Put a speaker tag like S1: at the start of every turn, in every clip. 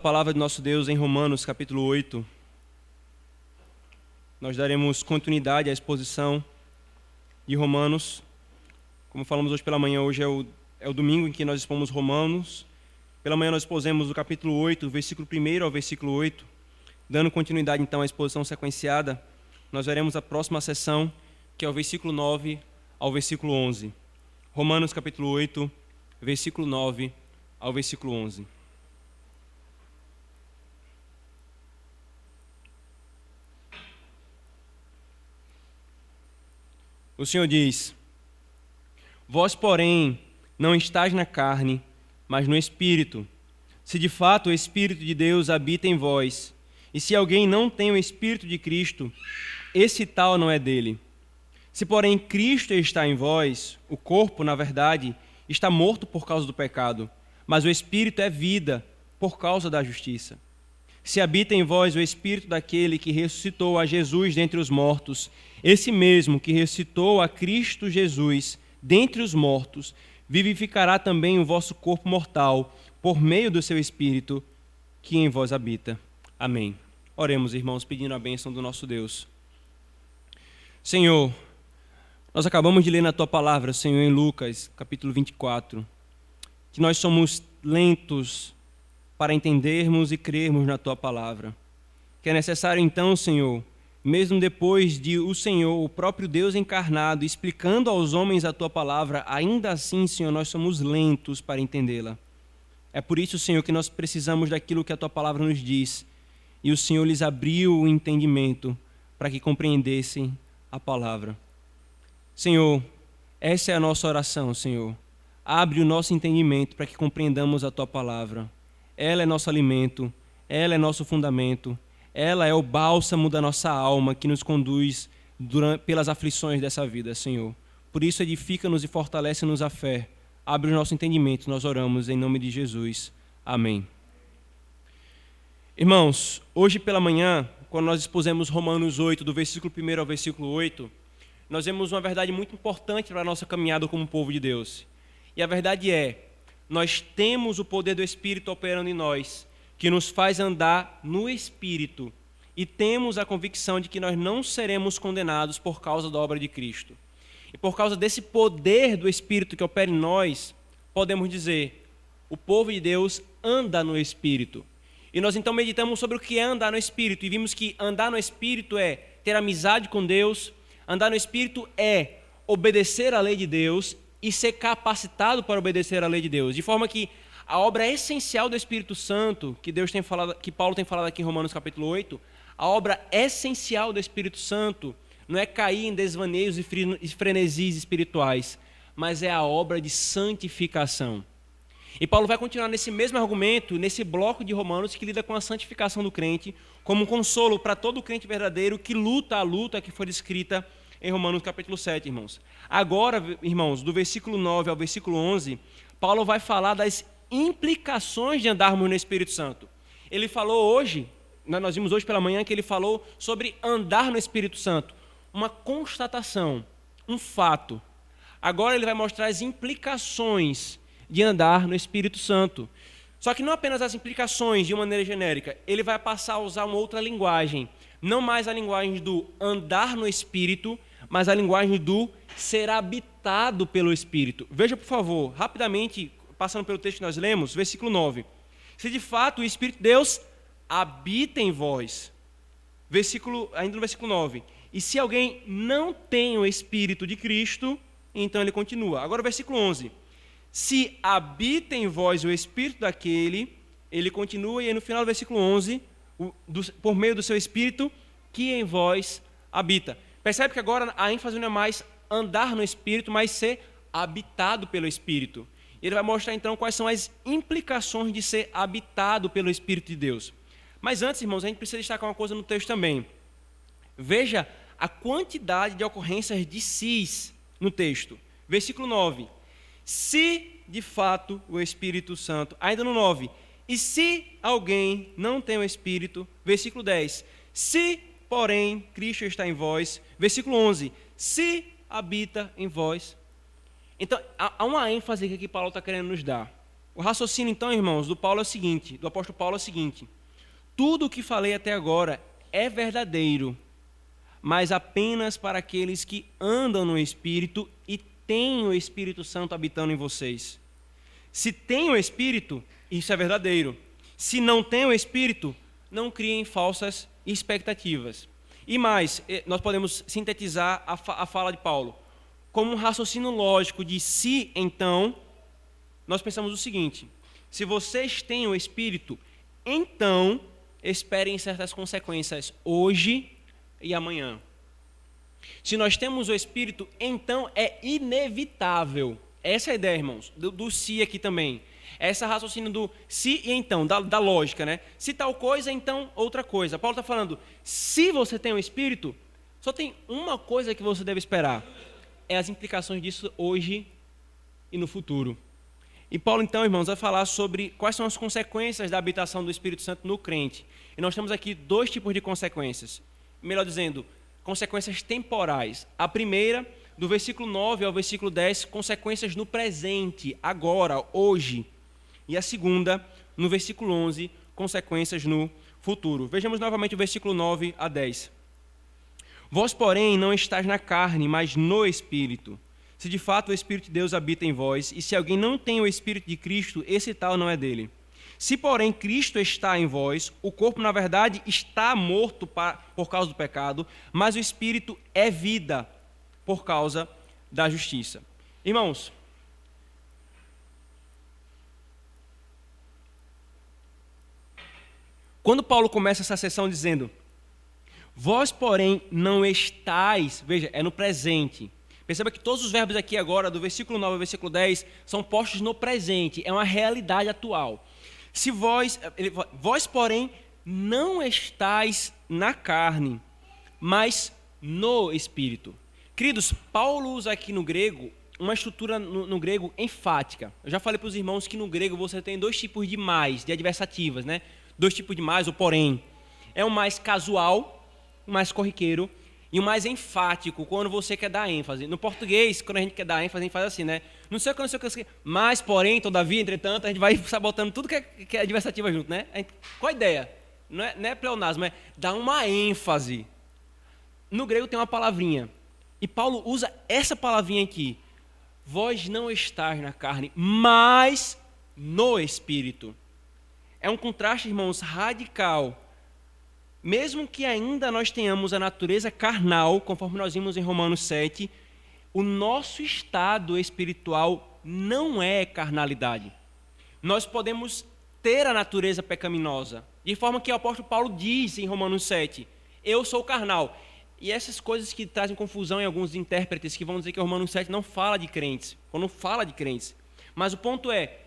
S1: A palavra de nosso Deus em Romanos, capítulo 8. Nós daremos continuidade à exposição de Romanos. Como falamos hoje pela manhã, hoje é o domingo em que nós expomos Romanos. Pela manhã nós expusemos o capítulo 8, versículo 1 ao versículo 8. Dando continuidade então à exposição sequenciada, nós veremos a próxima sessão, que é o versículo 9 ao versículo 11. Romanos, capítulo 8, versículo 9 ao versículo 11. O Senhor diz: Vós, porém, não estáis na carne, mas no Espírito, se de fato o Espírito de Deus habita em vós. E se alguém não tem o Espírito de Cristo, esse tal não é dele. Se, porém, Cristo está em vós, o corpo, na verdade, está morto por causa do pecado, mas o Espírito é vida por causa da justiça. Se habita em vós o Espírito daquele que ressuscitou a Jesus dentre os mortos, esse mesmo que ressuscitou a Cristo Jesus dentre os mortos, vivificará também o vosso corpo mortal, por meio do seu Espírito que em vós habita. Amém. Oremos, irmãos, pedindo a bênção do nosso Deus. Senhor, nós acabamos de ler na Tua palavra, Senhor, em Lucas, capítulo 24, que nós somos lentos para entendermos e crermos na Tua palavra. Que é necessário então, Senhor, mesmo depois de o Senhor, o próprio Deus encarnado, explicando aos homens a Tua palavra, ainda assim, Senhor, nós somos lentos para entendê-la. É por isso, Senhor, que nós precisamos daquilo que a Tua palavra nos diz. E o Senhor lhes abriu o entendimento para que compreendessem a palavra. Senhor, essa é a nossa oração, Senhor. Abre o nosso entendimento para que compreendamos a Tua palavra. Ela é nosso alimento, ela é nosso fundamento, ela é o bálsamo da nossa alma que nos conduz pelas aflições dessa vida, Senhor. Por isso, edifica-nos e fortalece-nos a fé. Abre o nosso entendimento, nós oramos em nome de Jesus. Amém. Irmãos, hoje pela manhã, quando nós expusemos Romanos 8, do versículo 1 ao versículo 8, nós vemos uma verdade muito importante para a nossa caminhada como povo de Deus. E a verdade é: nós temos o poder do Espírito operando em nós, que nos faz andar no Espírito, e temos a convicção de que nós não seremos condenados por causa da obra de Cristo. E por causa desse poder do Espírito que opera em nós, podemos dizer: o povo de Deus anda no Espírito. E nós então meditamos sobre o que é andar no Espírito, e vimos que andar no Espírito é ter amizade com Deus, andar no Espírito é obedecer à lei de Deus e ser capacitado para obedecer à lei de Deus. De forma que a obra essencial do Espírito Santo, que Paulo tem falado aqui em Romanos capítulo 8, a obra essencial do Espírito Santo não é cair em desvaneios e frenesis espirituais, mas é a obra de santificação. E Paulo vai continuar nesse mesmo argumento, nesse bloco de Romanos que lida com a santificação do crente, como um consolo para todo crente verdadeiro que luta a luta que foi descrita em Romanos capítulo 7, irmãos. Agora, irmãos, do versículo 9 ao versículo 11, Paulo vai falar das implicações de andarmos no Espírito Santo. Ele falou hoje, nós vimos hoje pela manhã que ele falou sobre andar no Espírito Santo, uma constatação, um fato. Agora ele vai mostrar as implicações de andar no Espírito Santo. Só que não apenas as implicações de uma maneira genérica, ele vai passar a usar uma outra linguagem, não mais a linguagem do andar no Espírito, mas a linguagem do ser habitado pelo Espírito. Veja, por favor, rapidamente, passando pelo texto que nós lemos, versículo 9. Se de fato o Espírito de Deus habita em vós, ainda no versículo 9. E se alguém não tem o Espírito de Cristo, então ele continua. Agora o versículo 11. Se habita em vós o Espírito daquele, ele continua, e aí no final do versículo 11, por meio do seu Espírito que em vós habita. Percebe que agora a ênfase não é mais andar no Espírito, mas ser habitado pelo Espírito. Ele vai mostrar então quais são as implicações de ser habitado pelo Espírito de Deus. Mas antes, irmãos, a gente precisa destacar uma coisa no texto também. Veja a quantidade de ocorrências de sis no texto. Versículo 9. Se de fato o Espírito Santo, ainda no 9. E se alguém não tem o Espírito, versículo 10. Se, porém, Cristo está em vós, versículo 11. Se habita em vós. Então, há uma ênfase que Paulo está querendo nos dar. O raciocínio, então, irmãos, do apóstolo Paulo é o seguinte: tudo o que falei até agora é verdadeiro, mas apenas para aqueles que andam no Espírito e têm o Espírito Santo habitando em vocês. Se tem o Espírito, isso é verdadeiro. Se não tem o Espírito, não criem falsas expectativas. E mais, nós podemos sintetizar a fala de Paulo como um raciocínio lógico de se, então, nós pensamos o seguinte: se vocês têm o Espírito, então esperem certas consequências hoje e amanhã. Se nós temos o Espírito, então é inevitável. Essa é a ideia, irmãos, do se aqui também. Essa raciocínio do se e então, da lógica, né? Se tal coisa, então outra coisa. Paulo está falando, se você tem o Espírito, só tem uma coisa que você deve esperar. É as implicações disso hoje e no futuro. E Paulo, então, irmãos, vai falar sobre quais são as consequências da habitação do Espírito Santo no crente. E nós temos aqui dois tipos de consequências. Melhor dizendo, consequências temporais. A primeira, do versículo 9 ao versículo 10, consequências no presente, agora, hoje. E a segunda, no versículo 11, consequências no futuro. Vejamos novamente o versículo 9 a 10. Vós, porém, não estáis na carne, mas no Espírito. Se de fato o Espírito de Deus habita em vós, e se alguém não tem o Espírito de Cristo, esse tal não é dele. Se, porém, Cristo está em vós, o corpo, na verdade, está morto por causa do pecado, mas o Espírito é vida por causa da justiça. Irmãos, quando Paulo começa essa sessão dizendo, vós, porém, não estáis, veja, é no presente. Perceba que todos os verbos aqui agora, do versículo 9 ao versículo 10, são postos no presente, é uma realidade atual. Se vós, porém, não estáis na carne, mas no Espírito. Queridos, Paulo usa aqui no grego uma estrutura no grego enfática. Eu já falei para os irmãos que no grego você tem dois tipos de mais, de adversativas, né? Dois tipos de mais, ou porém. É o mais casual, o mais corriqueiro, e o mais enfático, quando você quer dar ênfase. No português, quando a gente quer dar ênfase, a gente faz assim, né? Não sei o que, não sei o que, mas, porém, todavia, entretanto, a gente vai sabotando tudo que é adversativa junto, né? Qual a ideia? Não é pleonasmo, é dar uma ênfase. No grego tem uma palavrinha, e Paulo usa essa palavrinha aqui. Vós não estáis na carne, mas no Espírito. É um contraste, irmãos, radical. Mesmo que ainda nós tenhamos a natureza carnal, conforme nós vimos em Romanos 7, o nosso estado espiritual não é carnalidade. Nós podemos ter a natureza pecaminosa, de forma que o apóstolo Paulo diz em Romanos 7, eu sou carnal. E essas coisas que trazem confusão em alguns intérpretes que vão dizer que o Romanos 7 não fala de crentes, ou não fala de crentes. Mas o ponto é,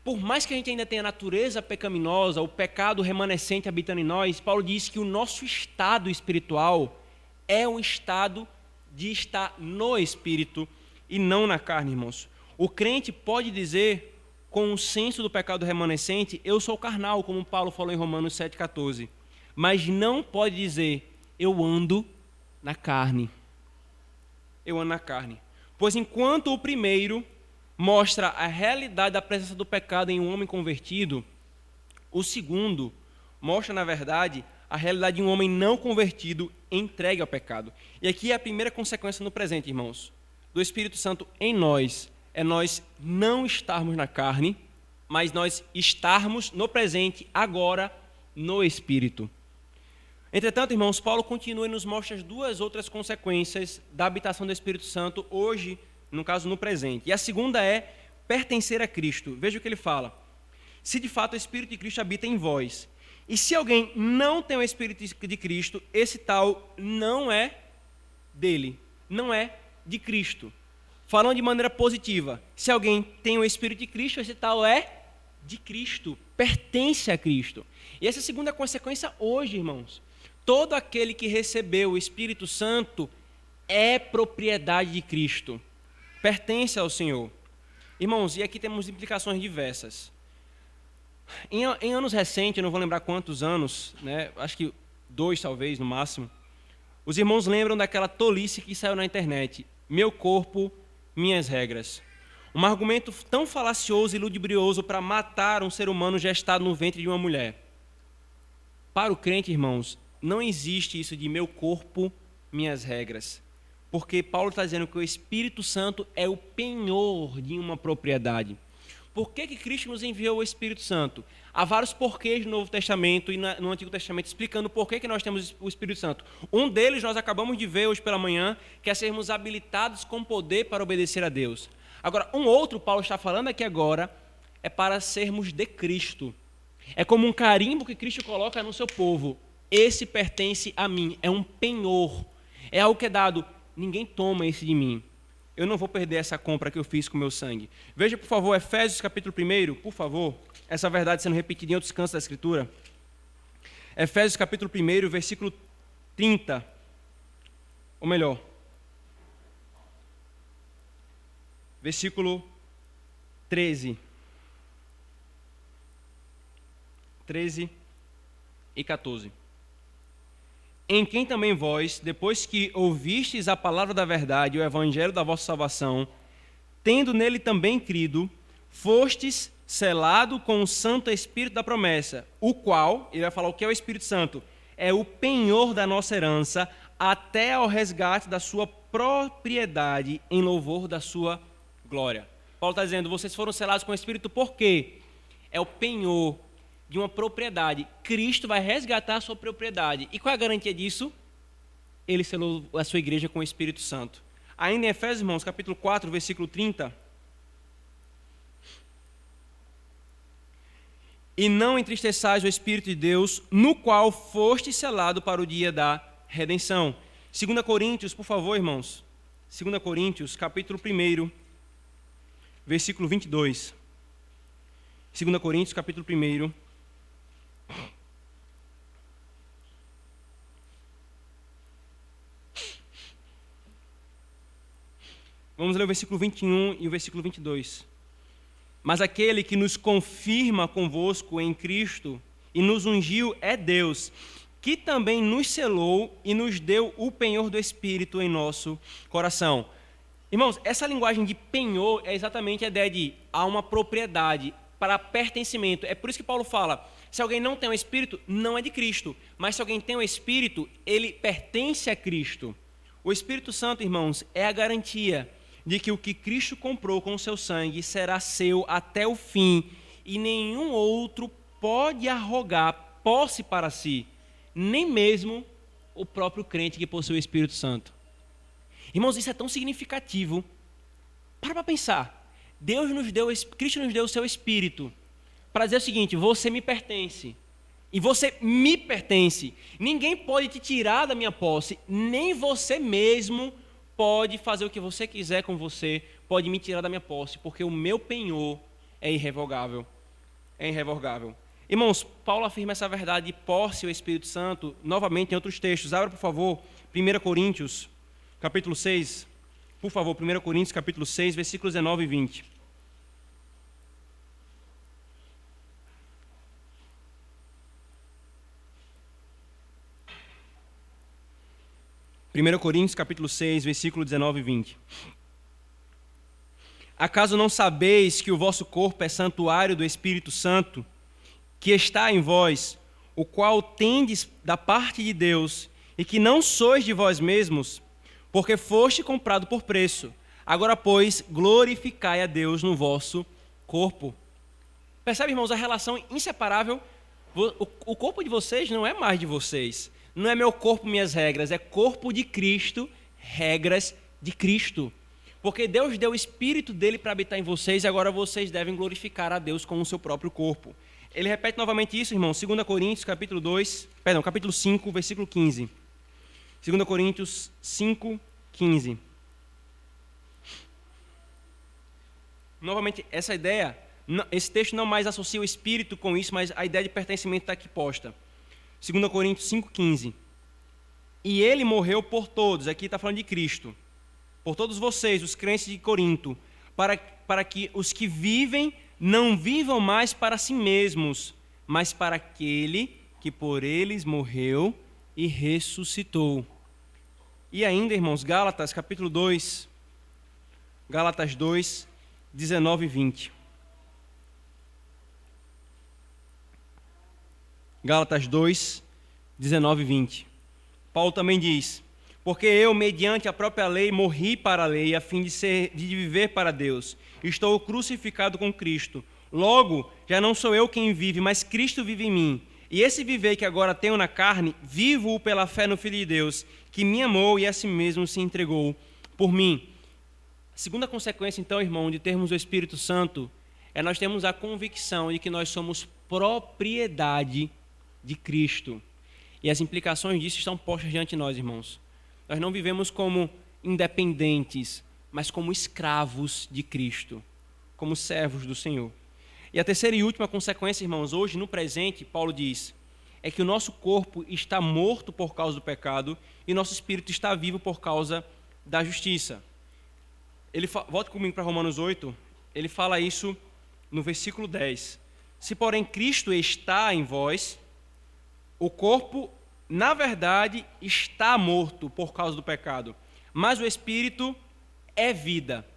S1: por mais que a gente ainda tenha a natureza pecaminosa, o pecado remanescente habitando em nós, Paulo diz que o nosso estado espiritual é um estado de estar no Espírito e não na carne, irmãos. O crente pode dizer, com o senso do pecado remanescente, eu sou carnal, como Paulo falou em Romanos 7,14. Mas não pode dizer, eu ando na carne. Eu ando na carne. Pois enquanto o primeiro mostra a realidade da presença do pecado em um homem convertido, o segundo mostra, na verdade, a realidade de um homem não convertido entregue ao pecado. E aqui é a primeira consequência no presente, irmãos, do Espírito Santo em nós, é nós não estarmos na carne, mas nós estarmos no presente, agora, no Espírito. Entretanto, irmãos, Paulo continua e nos mostra as duas outras consequências da habitação do Espírito Santo hoje, no caso, no presente. E a segunda é pertencer a Cristo. Veja o que ele fala. Se de fato o Espírito de Cristo habita em vós, e se alguém não tem o Espírito de Cristo, esse tal não é dele, não é de Cristo. Falando de maneira positiva, se alguém tem o Espírito de Cristo, esse tal é de Cristo, pertence a Cristo. E essa é a segunda consequência hoje, irmãos. Todo aquele que recebeu o Espírito Santo é propriedade de Cristo. Pertence ao Senhor. Irmãos, e aqui temos implicações diversas. Em anos recentes, eu não vou lembrar quantos anos, né? Acho que 2 talvez, no máximo, os irmãos lembram daquela tolice que saiu na internet. Meu corpo, minhas regras. Um argumento tão falacioso e ludibrioso para matar um ser humano gestado no ventre de uma mulher. Para o crente, irmãos, não existe isso de meu corpo, minhas regras. Porque Paulo está dizendo que o Espírito Santo é o penhor de uma propriedade. Por que Cristo nos enviou o Espírito Santo? Há vários porquês no Novo Testamento e no Antigo Testamento explicando por que nós temos o Espírito Santo. Um deles nós acabamos de ver hoje pela manhã, que é sermos habilitados com poder para obedecer a Deus. Agora, um outro, Paulo está falando aqui agora, é para sermos de Cristo. É como um carimbo que Cristo coloca no seu povo. Esse pertence a mim, é um penhor. É algo que é dado, ninguém toma esse de mim. Eu não vou perder essa compra que eu fiz com o meu sangue. Veja, por favor, Efésios capítulo 1, por favor. Essa verdade sendo repetida em outros cantos da Escritura. Efésios capítulo 1, versículo 30. Ou melhor, versículo 13. 13 e 14. Em quem também vós, depois que ouvistes a palavra da verdade, o evangelho da vossa salvação, tendo nele também crido, fostes selado com o Santo Espírito da promessa, o qual, ele vai falar o que é o Espírito Santo, é o penhor da nossa herança, até ao resgate da sua propriedade, em louvor da sua glória. Paulo está dizendo, vocês foram selados com o Espírito por quê? É o penhor de uma propriedade. Cristo vai resgatar a sua propriedade. E qual é a garantia disso? Ele selou a sua igreja com o Espírito Santo. Ainda em Efésios, irmãos, capítulo 4, versículo 30. E não entristeçais o Espírito de Deus, no qual foste selado para o dia da redenção. 2 Coríntios, por favor, irmãos. 2 Coríntios, capítulo 1, versículo 22. 2 Coríntios, capítulo 1. Vamos ler o versículo 21 e o versículo 22. Mas aquele que nos confirma convosco em Cristo e nos ungiu é Deus, que também nos selou e nos deu o penhor do Espírito em nosso coração. Irmãos, essa linguagem de penhor é exatamente a ideia de há uma propriedade para pertencimento. É por isso que Paulo fala, se alguém não tem o Espírito, não é de Cristo. Mas se alguém tem o Espírito, ele pertence a Cristo. O Espírito Santo, irmãos, é a garantia de que o que Cristo comprou com o seu sangue será seu até o fim, e nenhum outro pode arrogar posse para si, nem mesmo o próprio crente que possui o Espírito Santo. Irmãos, isso é tão significativo. Para pensar. Cristo nos deu o seu Espírito para dizer o seguinte, você me pertence, e você me pertence. Ninguém pode te tirar da minha posse, nem você mesmo pode fazer o que você quiser com você, pode me tirar da minha posse, porque o meu penhor é irrevogável. É irrevogável. Irmãos, Paulo afirma essa verdade de posse ao Espírito Santo, novamente em outros textos. Abra, por favor, 1 Coríntios, capítulo 6. Por favor, 1 Coríntios, capítulo 6, versículos 19 e 20. 1 Coríntios, capítulo 6, versículo 19 e 20. Acaso não sabeis que o vosso corpo é santuário do Espírito Santo, que está em vós, o qual tendes da parte de Deus, e que não sois de vós mesmos, porque foste comprado por preço. Agora, pois, glorificai a Deus no vosso corpo. Percebe, irmãos, a relação inseparável? O corpo de vocês não é mais de vocês. Não é meu corpo, minhas regras, é corpo de Cristo, regras de Cristo. Porque Deus deu o Espírito dele para habitar em vocês e agora vocês devem glorificar a Deus com o seu próprio corpo. Ele repete novamente isso, irmão, 2 Coríntios, capítulo 5, versículo 15. 2 Coríntios 5, 15. Novamente, essa ideia, esse texto não mais associa o Espírito com isso, mas a ideia de pertencimento está aqui posta. 2 Coríntios 5,15. E ele morreu por todos, aqui está falando de Cristo, por todos vocês, os crentes de Corinto, para que os que vivem não vivam mais para si mesmos, mas para aquele que por eles morreu e ressuscitou. E ainda, irmãos, Gálatas, capítulo 2, Gálatas 2, 19 e 20. Gálatas 2, 19 e 20. Paulo também diz: porque eu, mediante a própria lei, morri para a lei, a fim de viver para Deus. Estou crucificado com Cristo. Logo, já não sou eu quem vive, mas Cristo vive em mim. E esse viver que agora tenho na carne, vivo-o pela fé no Filho de Deus, que me amou e a si mesmo se entregou por mim. A segunda consequência, então, irmão, de termos o Espírito Santo, é nós termos a convicção de que nós somos propriedade de Cristo. E as implicações disso estão postas diante de nós, irmãos. Nós não vivemos como independentes, mas como escravos de Cristo, como servos do Senhor. E a terceira e última consequência, irmãos, hoje, no presente, Paulo diz, é que o nosso corpo está morto por causa do pecado e nosso espírito está vivo por causa da justiça. Volta comigo para Romanos 8, ele fala isso no versículo 10. Se, porém, Cristo está em vós, o corpo, na verdade, está morto por causa do pecado, mas o espírito é vida,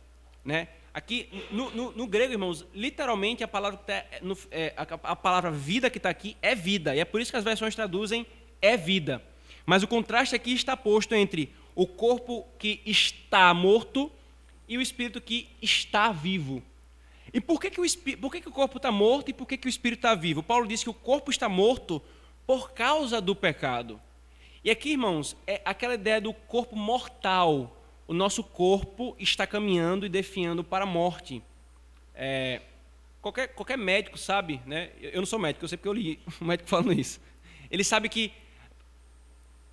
S1: né? Aqui, no grego, irmãos, literalmente a palavra vida que está aqui é vida, e é por isso que as versões traduzem é vida. Mas o contraste aqui está posto entre o corpo que está morto e o espírito que está vivo. E por que o corpo está morto e por que o espírito está vivo? Paulo diz que o corpo está morto por causa do pecado. E aqui, irmãos, é aquela ideia do corpo mortal. O nosso corpo está caminhando e definhando para a morte. Qualquer médico sabe, né? Eu não sou médico, eu sei porque eu li um médico falando isso. Ele sabe que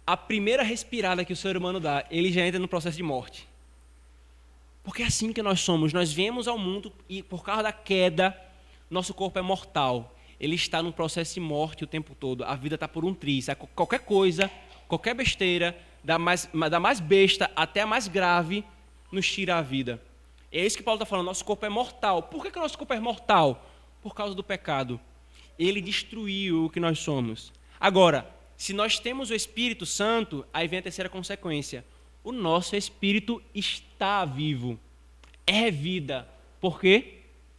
S1: a primeira respirada que o ser humano dá, ele já entra no processo de morte. Porque é assim que nós somos. Nós viemos ao mundo e, por causa da queda, nosso corpo é mortal. Ele está num processo de morte o tempo todo. A vida está por um triz. Qualquer coisa, qualquer besteira, da mais besta até a mais grave, nos tira a vida. É isso que Paulo está falando. Nosso corpo é mortal. Por que o nosso corpo é mortal? Por causa do pecado. Ele destruiu o que nós somos. Agora, se nós temos o Espírito Santo, aí vem a terceira consequência. O nosso espírito está vivo. É vida. Por quê?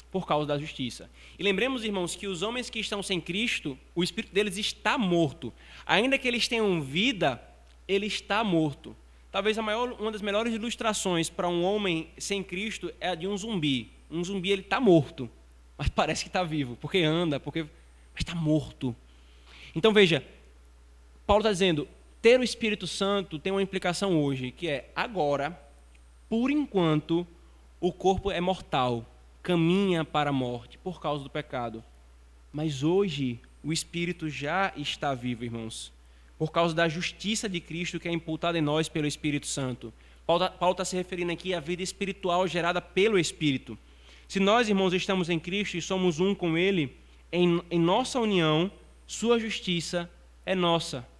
S1: Por causa da justiça. E lembremos, irmãos, que os homens que estão sem Cristo, o espírito deles está morto. Ainda que eles tenham vida, ele está morto. Talvez uma das melhores ilustrações para um homem sem Cristo é a de um zumbi. Um zumbi, ele está morto, mas parece que está vivo, porque anda, mas está morto. Então veja, Paulo está dizendo, ter o Espírito Santo tem uma implicação hoje, que é agora, por enquanto, o corpo é mortal, caminha para a morte por causa do pecado. Mas hoje, o Espírito já está vivo, irmãos, por causa da justiça de Cristo que é imputada em nós pelo Espírito Santo. Paulo está se referindo aqui à vida espiritual gerada pelo Espírito. Se nós, irmãos, estamos em Cristo e somos um com Ele, em nossa união, sua justiça é nossa.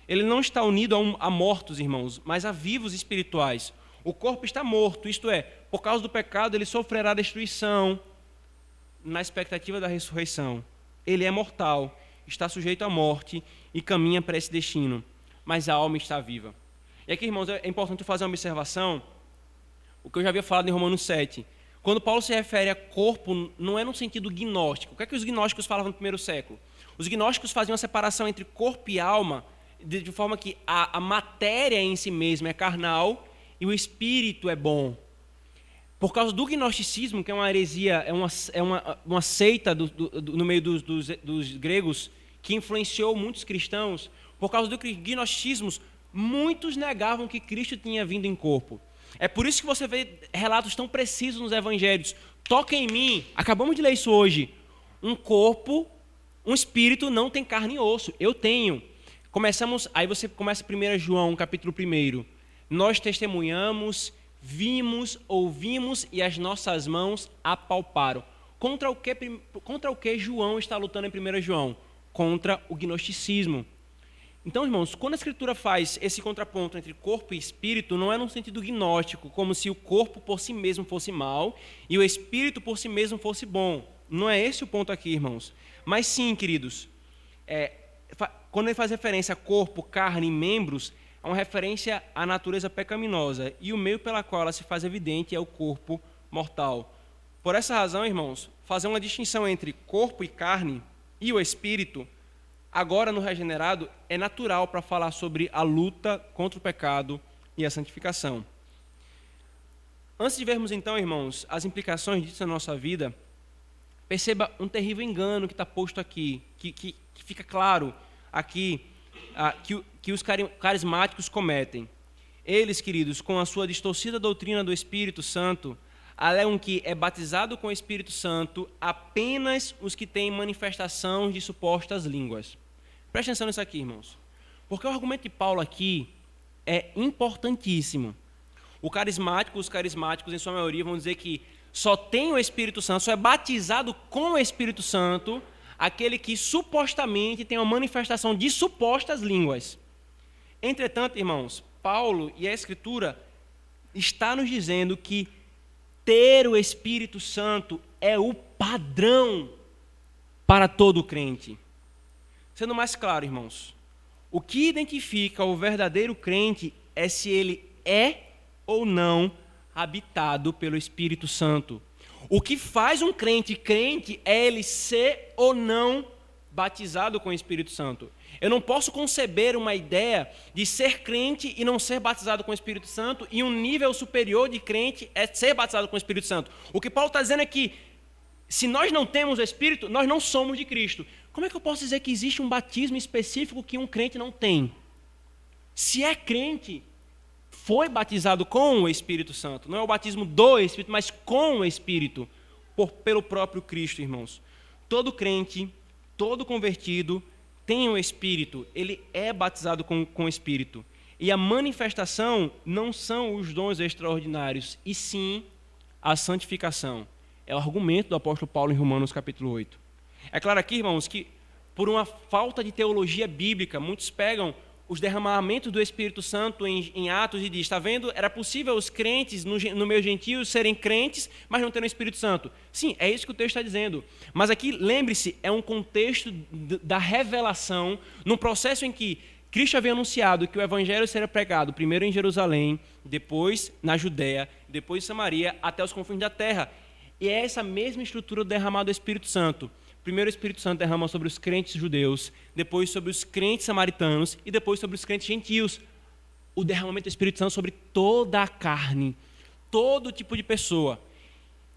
S1: Ele não está unido a mortos, irmãos, mas a vivos espirituais. O corpo está morto, isto é, por causa do pecado ele sofrerá destruição na expectativa da ressurreição. Ele é mortal, está sujeito à morte e caminha para esse destino, mas a alma está viva. E aqui, irmãos, é importante fazer uma observação, o que eu já havia falado em Romanos 7. Quando Paulo se refere a corpo, não é no sentido gnóstico. O que é que os gnósticos falavam no primeiro século? Os gnósticos faziam a separação entre corpo e alma, de forma que a matéria em si mesma é carnal e o espírito é bom. Por causa do gnosticismo, que é uma heresia, é uma seita no meio dos gregos, que influenciou muitos cristãos, por causa do gnosticismo, muitos negavam que Cristo tinha vindo em corpo. É por isso que você vê relatos tão precisos nos evangelhos. Toca em mim, acabamos de ler isso hoje. Um corpo, um espírito não tem carne e osso, eu tenho. Aí você começa 1 João, capítulo 1. Nós testemunhamos, vimos, ouvimos e as nossas mãos apalparam. Contra o que João está lutando em 1 João? Contra o gnosticismo. Então, irmãos, quando a Escritura faz esse contraponto entre corpo e espírito, não é num sentido gnóstico, como se o corpo por si mesmo fosse mal e o espírito por si mesmo fosse bom. Não é esse o ponto aqui, irmãos. Mas sim, queridos, quando ele faz referência a corpo, carne e membros, é uma referência à natureza pecaminosa. E o meio pela qual ela se faz evidente é o corpo mortal. Por essa razão, irmãos, fazer uma distinção entre corpo e carne e o espírito, agora no regenerado, é natural para falar sobre a luta contra o pecado e a santificação. Antes de vermos então, irmãos, as implicações disso na nossa vida, perceba um terrível engano que está posto aqui, que fica claro aqui, que os carismáticos cometem. Eles, queridos, com a sua distorcida doutrina do Espírito Santo, alegam que é batizado com o Espírito Santo apenas os que têm manifestação de supostas línguas. Preste atenção nisso aqui, irmãos. Porque o argumento de Paulo aqui é importantíssimo. Os carismáticos, em sua maioria, vão dizer que só tem o Espírito Santo, só é batizado com o Espírito Santo aquele que supostamente tem uma manifestação de supostas línguas. Entretanto, irmãos, Paulo e a Escritura está nos dizendo que ter o Espírito Santo é o padrão para todo crente. Sendo mais claro, irmãos, o que identifica o verdadeiro crente é se ele é ou não habitado pelo Espírito Santo. O que faz um crente crente é ele ser ou não batizado com o Espírito Santo. Eu não posso conceber uma ideia de ser crente e não ser batizado com o Espírito Santo, e um nível superior de crente é ser batizado com o Espírito Santo. O que Paulo está dizendo é que, se nós não temos o Espírito, nós não somos de Cristo. Como é que eu posso dizer que existe um batismo específico que um crente não tem? Se é crente, foi batizado com o Espírito Santo. Não é o batismo do Espírito, mas com o Espírito, pelo próprio Cristo, irmãos. Todo crente, todo convertido tem o Espírito, ele é batizado com o Espírito. E a manifestação não são os dons extraordinários, e sim a santificação. É o argumento do apóstolo Paulo em Romanos capítulo 8. É claro aqui, irmãos, que por uma falta de teologia bíblica, muitos pegam os derramamentos do Espírito Santo em Atos e diz, está vendo? Era possível os crentes no meio gentio serem crentes, mas não terem o Espírito Santo. Sim, é isso que o texto está dizendo. Mas aqui, lembre-se, é um contexto da revelação, num processo em que Cristo havia anunciado que o Evangelho seria pregado primeiro em Jerusalém, depois na Judéia, depois em Samaria, até os confins da terra. E é essa mesma estrutura do derramado do Espírito Santo. Primeiro o Espírito Santo derrama sobre os crentes judeus, depois sobre os crentes samaritanos e depois sobre os crentes gentios. O derramamento do Espírito Santo sobre toda a carne, todo tipo de pessoa.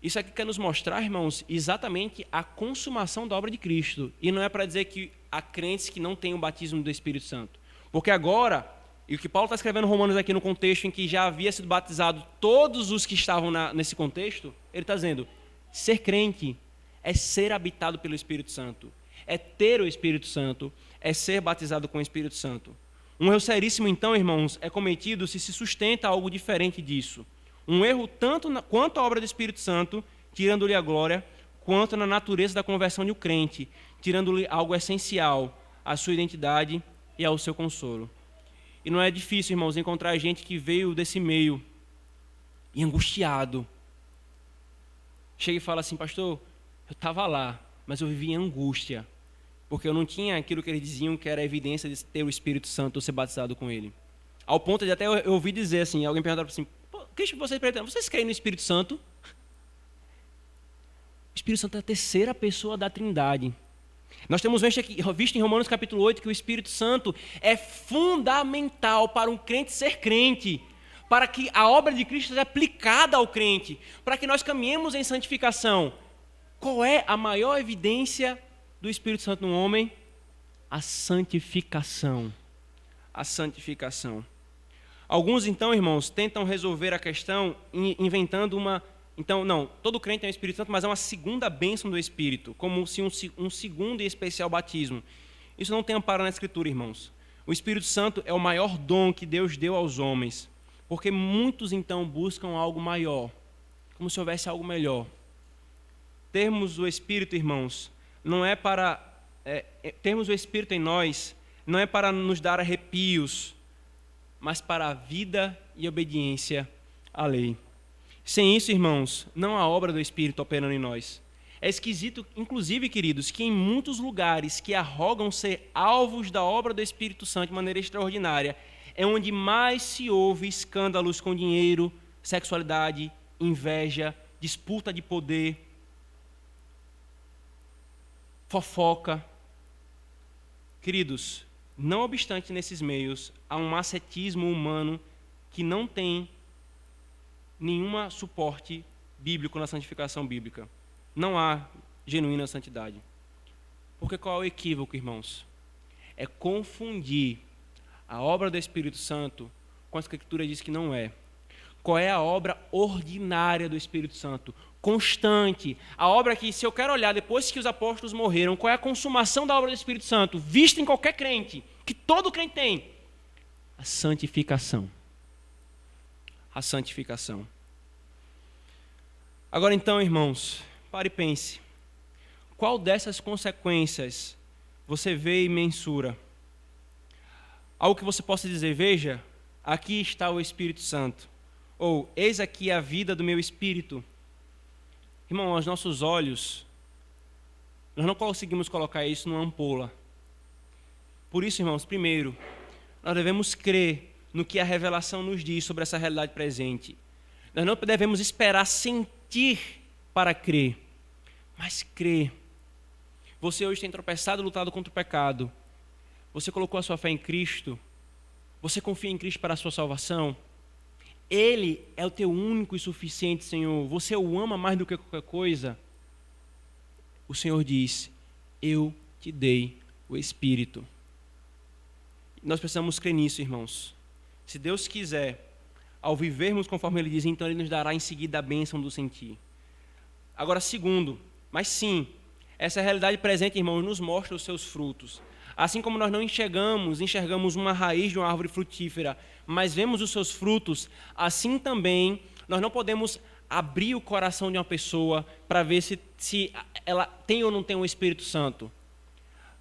S1: Isso aqui quer nos mostrar, irmãos, exatamente a consumação da obra de Cristo. E não é para dizer que há crentes que não têm o batismo do Espírito Santo. Porque agora, e o que Paulo está escrevendo em Romanos aqui no contexto em que já havia sido batizado todos os que estavam nesse contexto, ele está dizendo, ser crente é ser habitado pelo Espírito Santo, é ter o Espírito Santo, é ser batizado com o Espírito Santo. Um erro seríssimo, então, irmãos, é cometido se sustenta algo diferente disso. Um erro tanto quanto a obra do Espírito Santo, tirando-lhe a glória, quanto na natureza da conversão de um crente, tirando-lhe algo essencial, a sua identidade e ao seu consolo. E não é difícil, irmãos, encontrar gente que veio desse meio e angustiado. Chega e fala assim, pastor, eu estava lá, mas eu vivia em angústia, porque eu não tinha aquilo que eles diziam que era a evidência de ter o Espírito Santo ou ser batizado com ele. Ao ponto de até eu ouvi dizer assim, alguém perguntava assim, Cristo, vocês creem no Espírito Santo? O Espírito Santo é a terceira pessoa da Trindade. Nós temos visto em Romanos capítulo 8 que o Espírito Santo é fundamental para um crente ser crente, para que a obra de Cristo seja aplicada ao crente, para que nós caminhemos em santificação. Qual é a maior evidência do Espírito Santo no homem? A santificação. A santificação. Alguns, então, irmãos, tentam resolver a questão inventando uma... Então, não, todo crente tem o Espírito Santo, mas é uma segunda bênção do Espírito, como se um segundo e especial batismo. Isso não tem amparo na Escritura, irmãos. O Espírito Santo é o maior dom que Deus deu aos homens, porque muitos, então, buscam algo maior, como se houvesse algo melhor. Termos o Espírito, irmãos, não é para... termos o Espírito em nós não é para nos dar arrepios, mas para a vida e obediência à lei. Sem isso, irmãos, não há obra do Espírito operando em nós. É esquisito, inclusive, queridos, que em muitos lugares que arrogam ser alvos da obra do Espírito Santo de maneira extraordinária, é onde mais se ouve escândalos com dinheiro, sexualidade, inveja, disputa de poder, fofoca. Queridos, não obstante nesses meios, há um ascetismo humano que não tem nenhum suporte bíblico na santificação bíblica. Não há genuína santidade. Porque qual é o equívoco, irmãos? É confundir a obra do Espírito Santo com a Escritura diz que não é. Qual é a obra ordinária do Espírito Santo? Constante. A obra que, se eu quero olhar depois que os apóstolos morreram, qual é a consumação da obra do Espírito Santo? Vista em qualquer crente, que todo crente tem. A santificação. A santificação. Agora então, irmãos, pare e pense. Qual dessas consequências você vê e mensura? Algo que você possa dizer, veja, aqui está o Espírito Santo. Ou, eis aqui a vida do meu Espírito. Irmão, aos nossos olhos, nós não conseguimos colocar isso numa ampola. Por isso, irmãos, primeiro, nós devemos crer no que a revelação nos diz sobre essa realidade presente. Nós não devemos esperar sentir para crer, mas crer. Você hoje tem tropeçado e lutado contra o pecado. Você colocou a sua fé em Cristo. Você confia em Cristo para a sua salvação. Ele é o teu único e suficiente Senhor. Você o ama mais do que qualquer coisa. O Senhor diz, eu te dei o Espírito. Nós precisamos crer nisso, irmãos. Se Deus quiser, ao vivermos conforme Ele diz, então Ele nos dará em seguida a bênção do sentir. Agora, segundo, mas sim, essa realidade presente, irmãos, nos mostra os seus frutos. Assim como nós não enxergamos uma raiz de uma árvore frutífera, mas vemos os seus frutos, assim também nós não podemos abrir o coração de uma pessoa para ver se ela tem ou não tem o Espírito Santo.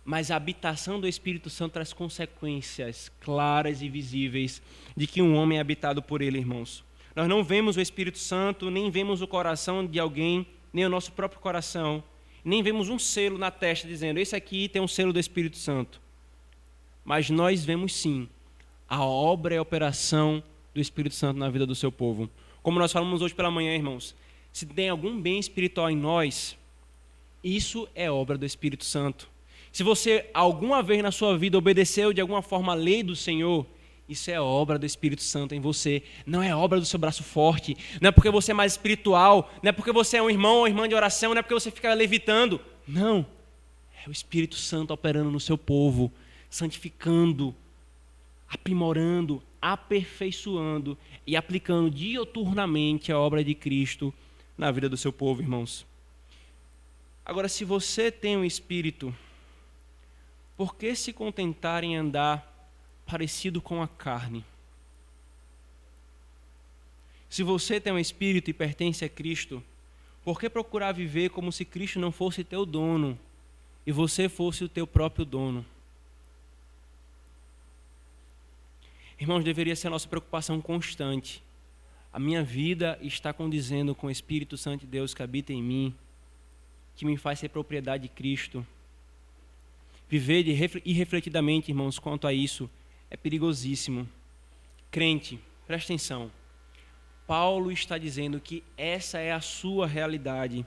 S1: Mas a habitação do Espírito Santo traz consequências claras e visíveis de que um homem é habitado por ele, irmãos. Nós não vemos o Espírito Santo, nem vemos o coração de alguém, nem o nosso próprio coração, nem vemos um selo na testa dizendo, esse aqui tem um selo do Espírito Santo. Mas nós vemos sim a obra e a operação do Espírito Santo na vida do seu povo. Como nós falamos hoje pela manhã, irmãos, se tem algum bem espiritual em nós, isso é obra do Espírito Santo. Se você alguma vez na sua vida obedeceu de alguma forma a lei do Senhor, isso é obra do Espírito Santo em você. Não é obra do seu braço forte. Não é porque você é mais espiritual. Não é porque você é um irmão ou irmã de oração. Não é porque você fica levitando. Não. É o Espírito Santo operando no seu povo, santificando, aprimorando, aperfeiçoando e aplicando diuturnamente a obra de Cristo na vida do seu povo, irmãos. Agora, se você tem um Espírito, por que se contentar em andar parecido com a carne? Se você tem um Espírito e pertence a Cristo, por que procurar viver como se Cristo não fosse teu dono e você fosse o teu próprio dono? Irmãos, deveria ser a nossa preocupação constante. A minha vida está condizendo com o Espírito Santo de Deus que habita em mim, que me faz ser propriedade de Cristo. Viver irrefletidamente, irmãos, quanto a isso, é perigosíssimo. Crente, presta atenção. Paulo está dizendo que essa é a sua realidade.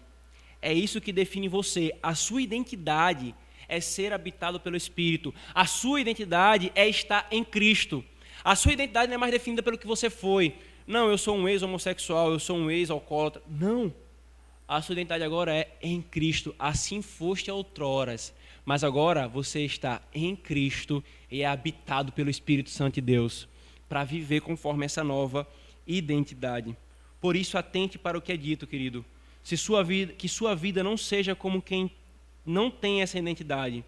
S1: É isso que define você. A sua identidade é ser habitado pelo Espírito. A sua identidade é estar em Cristo. A sua identidade não é mais definida pelo que você foi. Não, eu sou um ex-homossexual, eu sou um ex-alcoólatra. Não. A sua identidade agora é em Cristo. Assim foste outroras. Mas agora você está em Cristo e é habitado pelo Espírito Santo de Deus para viver conforme essa nova identidade. Por isso, atente para o que é dito, querido. Que sua vida não seja como quem não tem essa identidade,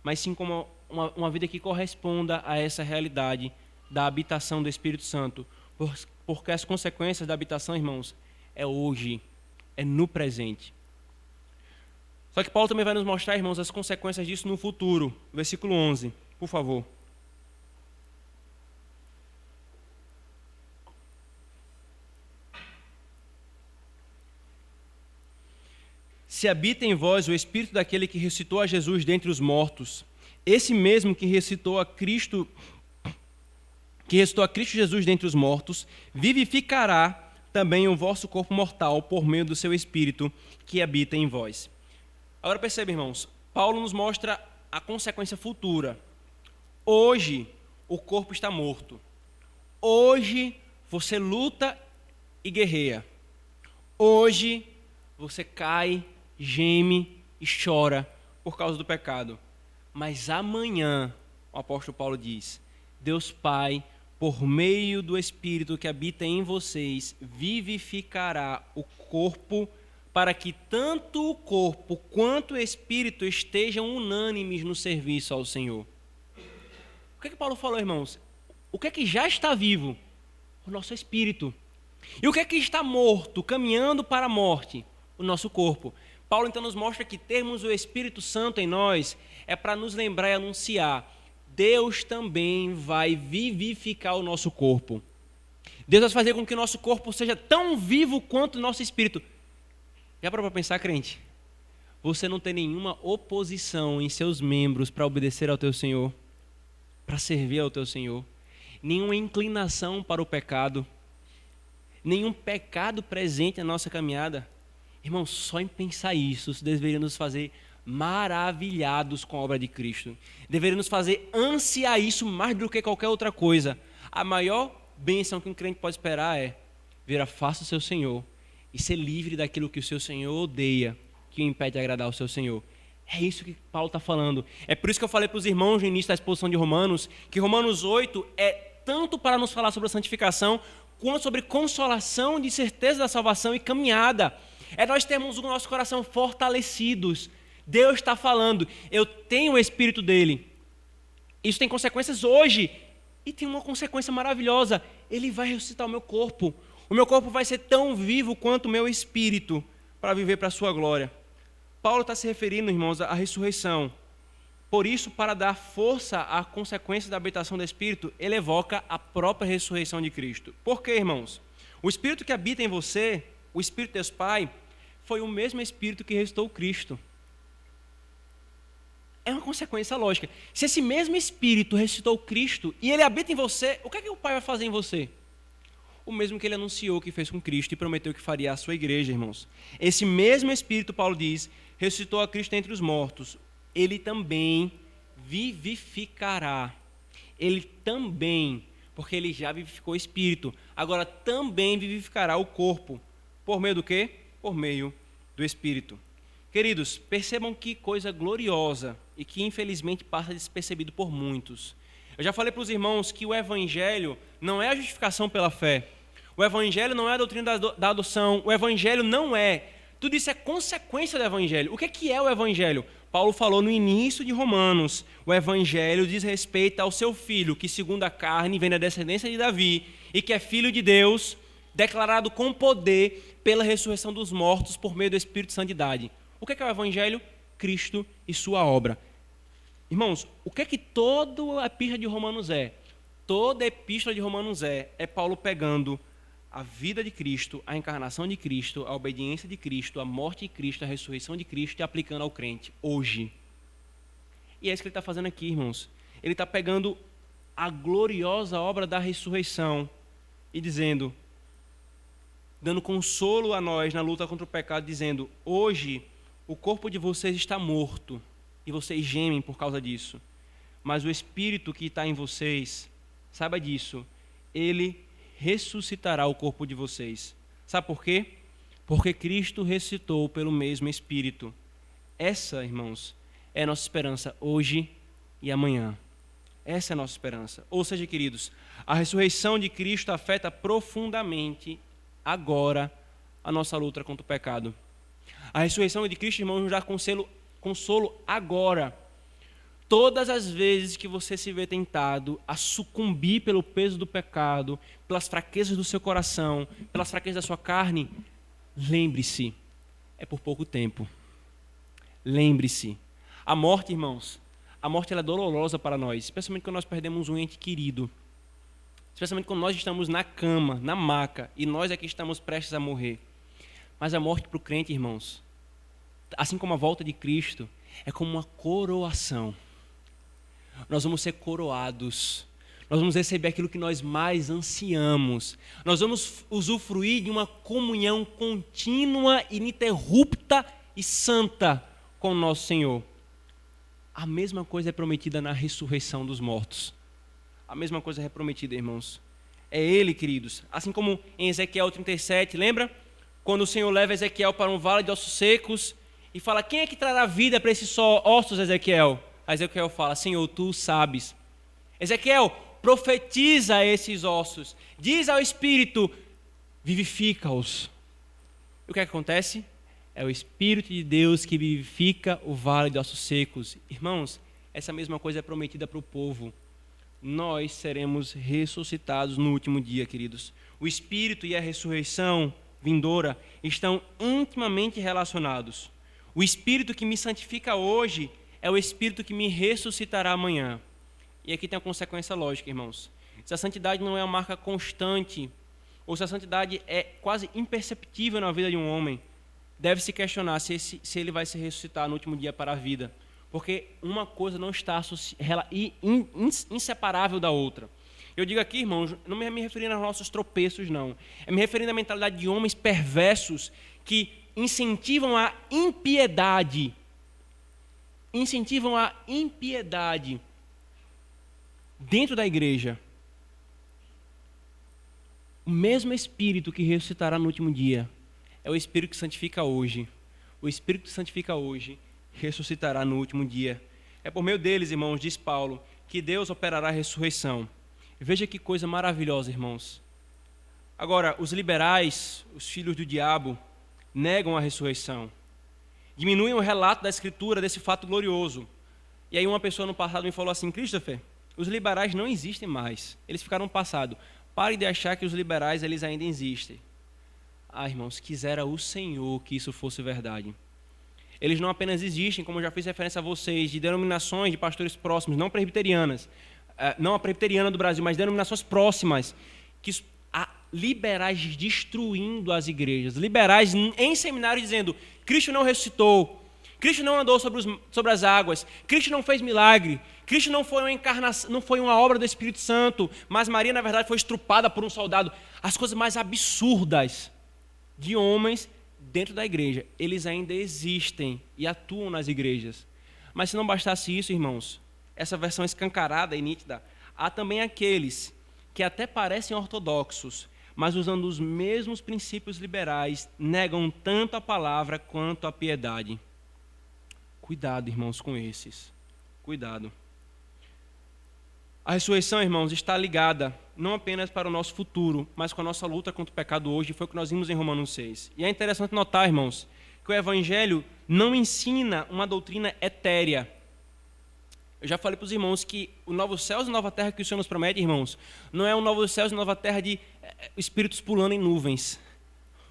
S1: mas sim como uma vida que corresponda a essa realidade da habitação do Espírito Santo. Porque as consequências da habitação, irmãos, é hoje, é no presente. Só que Paulo também vai nos mostrar, irmãos, as consequências disso no futuro. Versículo 11, por favor. Se habita em vós o Espírito daquele que ressuscitou a Jesus dentre os mortos, esse mesmo que ressuscitou a Cristo Jesus dentre os mortos, vivificará também o vosso corpo mortal por meio do seu Espírito que habita em vós. Agora perceba, irmãos, Paulo nos mostra a consequência futura. Hoje, o corpo está morto. Hoje, você luta e guerreia. Hoje, você cai, geme e chora por causa do pecado. Mas amanhã, o apóstolo Paulo diz, Deus Pai, por meio do Espírito que habita em vocês, vivificará o corpo para que tanto o corpo quanto o Espírito estejam unânimes no serviço ao Senhor. O que é que Paulo falou, irmãos? O que é que já está vivo? O nosso Espírito. E o que é que está morto, caminhando para a morte? O nosso corpo. Paulo então nos mostra que termos o Espírito Santo em nós é para nos lembrar e anunciar: Deus também vai vivificar o nosso corpo. Deus vai fazer com que o nosso corpo seja tão vivo quanto o nosso espírito. Já parou para pensar, crente? Você não tem nenhuma oposição em seus membros para obedecer ao teu Senhor, para servir ao teu Senhor. Nenhuma inclinação para o pecado. Nenhum pecado presente na nossa caminhada. Irmão, só em pensar isso deveria nos fazer maravilhados com a obra de Cristo. Deveria nos fazer ansiar isso mais do que qualquer outra coisa. A maior bênção que um crente pode esperar é ver a face do seu Senhor e ser livre daquilo que o seu Senhor odeia, que o impede de agradar ao seu Senhor. É isso que Paulo está falando. É por isso que eu falei para os irmãos no início da exposição de Romanos, que Romanos 8 é tanto para nos falar sobre a santificação, quanto sobre consolação de certeza da salvação e caminhada. É nós termos o nosso coração fortalecidos. Deus está falando, eu tenho o Espírito dele. Isso tem consequências hoje. E tem uma consequência maravilhosa. Ele vai ressuscitar o meu corpo. O meu corpo vai ser tão vivo quanto o meu espírito para viver para a sua glória. Paulo está se referindo, irmãos, à ressurreição. Por isso, para dar força à consequência da habitação do Espírito, ele evoca a própria ressurreição de Cristo. Por quê, irmãos? O Espírito que habita em você, o Espírito de Deus Pai, foi o mesmo Espírito que ressuscitou Cristo. É uma consequência lógica. Se esse mesmo Espírito ressuscitou Cristo e ele habita em você, o que é que o Pai vai fazer em você? O mesmo que ele anunciou que fez com Cristo e prometeu que faria à sua igreja, irmãos. Esse mesmo Espírito, Paulo diz, ressuscitou a Cristo entre os mortos. Ele também vivificará. Ele também, porque ele já vivificou o Espírito, agora também vivificará o corpo. Por meio do quê? Por meio do Espírito. Queridos, percebam que coisa gloriosa e que infelizmente passa despercebido por muitos. Eu já falei para os irmãos que o Evangelho não é a justificação pela fé. O Evangelho não é a doutrina da adoção. O Evangelho não é. Tudo isso é consequência do Evangelho. O que é o Evangelho? Paulo falou no início de Romanos. O Evangelho diz respeito ao seu Filho, que segundo a carne vem da descendência de Davi e que é Filho de Deus, declarado com poder pela ressurreição dos mortos por meio do Espírito de Santidade. O que é o Evangelho? Cristo e sua obra. Irmãos, o que é que toda a epístola de Romanos é? Toda a epístola de Romanos é Paulo pegando a vida de Cristo, a encarnação de Cristo, a obediência de Cristo, a morte de Cristo, a ressurreição de Cristo e aplicando ao crente, hoje. E é isso que ele está fazendo aqui, irmãos. Ele está pegando a gloriosa obra da ressurreição e dizendo, dando consolo a nós na luta contra o pecado, dizendo, hoje o corpo de vocês está morto e vocês gemem por causa disso. Mas o Espírito que está em vocês, saiba disso, ele ressuscitará o corpo de vocês. Sabe por quê? Porque Cristo ressuscitou pelo mesmo Espírito. Essa, irmãos, é a nossa esperança hoje e amanhã. Essa é a nossa esperança. Ou seja, queridos, a ressurreição de Cristo afeta profundamente agora a nossa luta contra o pecado. A ressurreição de Cristo, irmãos, nos dá consolo agora. Todas as vezes que você se vê tentado a sucumbir pelo peso do pecado, pelas fraquezas do seu coração, pelas fraquezas da sua carne, lembre-se, é por pouco tempo. Lembre-se. A morte, irmãos, a morte ela é dolorosa para nós, especialmente quando nós perdemos um ente querido. Especialmente quando nós estamos na cama, na maca, e nós aqui estamos prestes a morrer. Mas a morte para o crente, irmãos, assim como a volta de Cristo, é como uma coroação. Nós vamos ser coroados. Nós vamos receber aquilo que nós mais ansiamos. Nós vamos usufruir de uma comunhão contínua, ininterrupta e santa com o nosso Senhor. A mesma coisa é prometida na ressurreição dos mortos. A mesma coisa é prometida, irmãos. É Ele, queridos. Assim como em Ezequiel 37, lembra? Quando o Senhor leva Ezequiel para um vale de ossos secos e fala, quem é que trará vida para esses ossos, Ezequiel? Aí Ezequiel fala, Senhor, tu sabes. Ezequiel, profetiza esses ossos. Diz ao Espírito, vivifica-os. E o que acontece? É o Espírito de Deus que vivifica o vale de ossos secos. Irmãos, essa mesma coisa é prometida para o povo. Nós seremos ressuscitados no último dia, queridos. O Espírito e a ressurreição vindoura estão intimamente relacionados. O Espírito que me santifica hoje é o Espírito que me ressuscitará amanhã. E aqui tem uma consequência lógica, irmãos. Se a santidade não é uma marca constante, ou se a santidade é quase imperceptível na vida de um homem, deve-se questionar se ele vai se ressuscitar no último dia para a vida. Porque uma coisa não está inseparável da outra. Eu digo aqui, irmãos, não me referindo aos nossos tropeços, não. É me referindo à mentalidade de homens perversos que incentivam a impiedade. Incentivam a impiedade dentro da igreja. O mesmo Espírito que ressuscitará no último dia é o Espírito que santifica hoje. O Espírito que santifica hoje ressuscitará no último dia. É por meio deles, irmãos, diz Paulo, que Deus operará a ressurreição. Veja que coisa maravilhosa, irmãos. Agora, os liberais, os filhos do diabo, negam a ressurreição. Diminuem o relato da Escritura desse fato glorioso. E aí uma pessoa no passado me falou assim, Christopher, os liberais não existem mais. Eles ficaram no passado. Pare de achar que os liberais eles ainda existem. Ah, irmãos, quisera o Senhor que isso fosse verdade. Eles não apenas existem, como eu já fiz referência a vocês, de denominações de pastores próximos, não presbiterianas, não a presbiteriana do Brasil, mas denominações próximas, que há liberais destruindo as igrejas, liberais em seminários dizendo, Cristo não ressuscitou, Cristo não andou sobre as águas, Cristo não fez milagre, Cristo não foi uma encarnação, não foi uma obra do Espírito Santo, mas Maria, na verdade, foi estrupada por um soldado. As coisas mais absurdas de homens dentro da igreja, eles ainda existem e atuam nas igrejas. Mas se não bastasse isso, irmãos, essa versão escancarada e nítida, há também aqueles que até parecem ortodoxos, mas usando os mesmos princípios liberais, negam tanto a palavra quanto a piedade. Cuidado, irmãos, com esses. Cuidado. A ressurreição, irmãos, está ligada não apenas para o nosso futuro, mas com a nossa luta contra o pecado hoje, foi o que nós vimos em Romanos 6. E é interessante notar, irmãos, que o Evangelho não ensina uma doutrina etérea. Eu já falei para os irmãos que o novo céus e nova terra que o Senhor nos promete, irmãos, não é um novo céus e nova terra de espíritos pulando em nuvens.